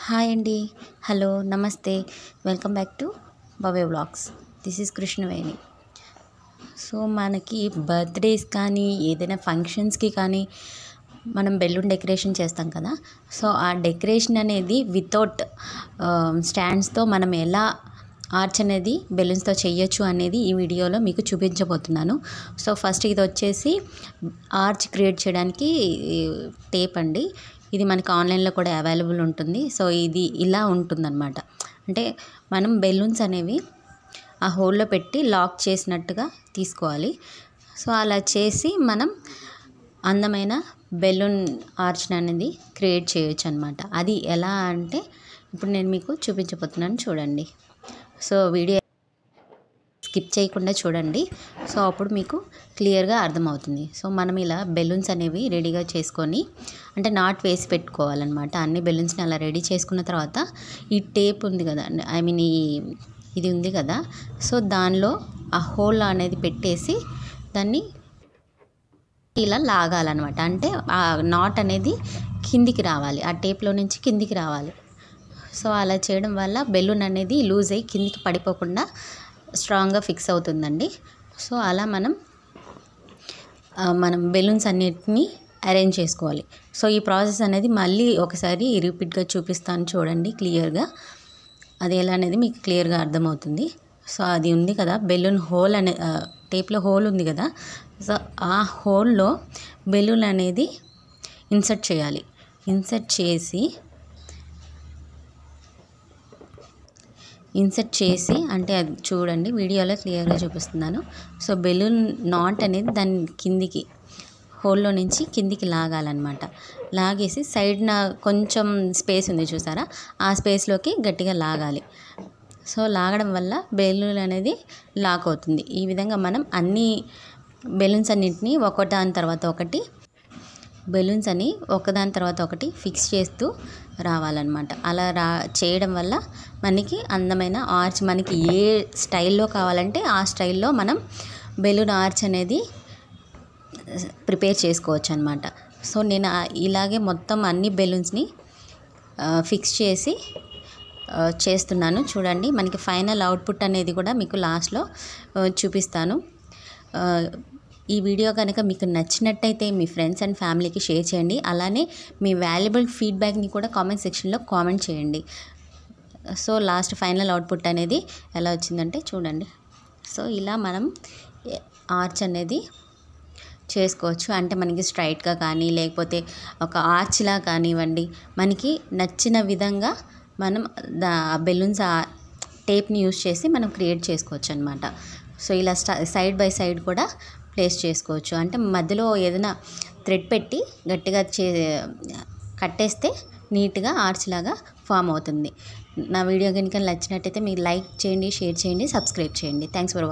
Hi అండి. Hello, నమస్తే. Welcome back to Bhavya vlogs. This is Krishnaveni. So మనకి birthdays కానీ ఏదైనా ఫంక్షన్స్కి కానీ మనం బెలూన్ డెకరేషన్ చేస్తాం కదా. సో ఆ డెకరేషన్ అనేది వితౌట్ స్టాండ్స్తో మనం ఎలా ఆర్చ్ అనేది బెలూన్స్తో చేయొచ్చు అనేది ఈ వీడియోలో మీకు చూపించబోతున్నాను. సో ఫస్ట్ ఇది వచ్చేసి ఆర్చ్ క్రియేట్ చేయడానికి టేప్ అండి. ఇది మనకి ఆన్లైన్లో కూడా అవైలబుల్ ఉంటుంది. సో ఇది ఇలా ఉంటుందన్నమాట. అంటే మనం బెలూన్స్ అనేవి ఆ హోల్లో పెట్టి లాక్ చేసినట్టుగా తీసుకోవాలి. సో అలా చేసి మనం అందమైన బెలూన్ ఆర్చ్ అనేది క్రియేట్ చేయొచ్చు అనమాట. అది ఎలా అంటే ఇప్పుడు నేను మీకు చూపించబోతున్నాను, చూడండి. సో వీడియో స్కిప్ చేయకుండా చూడండి. సో అప్పుడు మీకు క్లియర్గా అర్థమవుతుంది. సో మనం ఇలా బెలూన్స్ అనేవి రెడీగా చేసుకొని అంటే నాట్ వేసి పెట్టుకోవాలన్నమాట. అన్ని బెలూన్స్ని అలా రెడీ చేసుకున్న తర్వాత ఈ టేప్ ఉంది కదా, ఐ మీన్ ఇది ఉంది కదా, సో దానిలో ఆ హోల్ అనేది పెట్టేసి దాన్ని ఇలా లాగాలన్నమాట. అంటే ఆ నాట్ అనేది కిందికి రావాలి, ఆ టేప్లో నుంచి కిందికి రావాలి. సో అలా చేయడం వల్ల బెలూన్ అనేది లూజ్ అయ్యి కిందికి పడిపోకుండా స్ట్రాంగ్గా ఫిక్స్ అవుతుందండి. సో అలా మనం బెలూన్స్ అన్నిటిని అరేంజ్ చేసుకోవాలి. సో ఈ ప్రాసెస్ అనేది మళ్ళీ ఒకసారి రిపీట్గా చూపిస్తాను, చూడండి క్లియర్గా. అది ఎలా అనేది మీకు క్లియర్గా అర్థమవుతుంది. సో అది ఉంది కదా బెలూన్ హోల్ అనే టేప్లో హోల్ ఉంది కదా, సో ఆ హోల్లో బెలూన్ అనేది ఇన్సర్ట్ చేయాలి. ఇన్సర్ట్ చేసి అంటే అది చూడండి, వీడియోలో క్లియర్గా చూపిస్తున్నాను. సో బెలూన్ నాట్ అనేది దాని కిందికి హోల్లో నుంచి కిందికి లాగాలన్నమాట. లాగేసి సైడ్న కొంచెం స్పేస్ ఉంది చూసారా, ఆ స్పేస్లోకి గట్టిగా లాగాలి. సో లాగడం వల్ల బెలూన్ అనేది లాక్ అవుతుంది. ఈ విధంగా మనం అన్ని బెలూన్స్ అన్నింటినీ ఒకదాని తర్వాత ఒకటి ఫిక్స్ చేస్తూ రావాలన్నమాట. అలా చేయడం వల్ల మనకి అందమైన ఆర్చ్, మనకి ఏ స్టైల్లో కావాలంటే ఆ స్టైల్లో మనం బెలూన్ ఆర్చ్ అనేది ప్రిపేర్ చేసుకోవచ్చు అనమాట. సో నేను ఇలాగే మొత్తం అన్ని బెలూన్స్ని ఫిక్స్ చేసి చేస్తున్నాను. చూడండి, మనకి ఫైనల్ అవుట్పుట్ అనేది కూడా మీకు లాస్ట్లో చూపిస్తాను. ఈ వీడియో కనుక మీకు నచ్చినట్టయితే మీ ఫ్రెండ్స్ అండ్ ఫ్యామిలీకి షేర్ చేయండి. అలానే మీ వాల్యుబుల్ ఫీడ్బ్యాక్ని కూడా కామెంట్ సెక్షన్లో కామెంట్ చేయండి. సో లాస్ట్ ఫైనల్ అవుట్పుట్ అనేది ఎలా వచ్చిందంటే చూడండి. సో ఇలా మనం ఆర్చ్ అనేది చేసుకోవచ్చు. అంటే మనకి స్ట్రైట్గా కానీ లేకపోతే ఒక ఆర్చ్లా కానివ్వండి, మనకి నచ్చిన విధంగా మనం బెలూన్స్ టేప్ని యూస్ చేసి మనం క్రియేట్ చేసుకోవచ్చు అనమాట. సో ఇలా సైడ్ బై సైడ్ కూడా ప్లేస్ చేసుకోవచ్చు. అంటే మధ్యలో ఏదైనా థ్రెడ్ పెట్టి గట్టిగా కట్టేస్తే నీట్గా ఆర్చ్ లాగా ఫామ్ అవుతుంది. నా వీడియో కనుక నచ్చినట్టయితే మీరు లైక్ చేయండి, షేర్ చేయండి, సబ్స్క్రైబ్ చేయండి. Thanks for watching.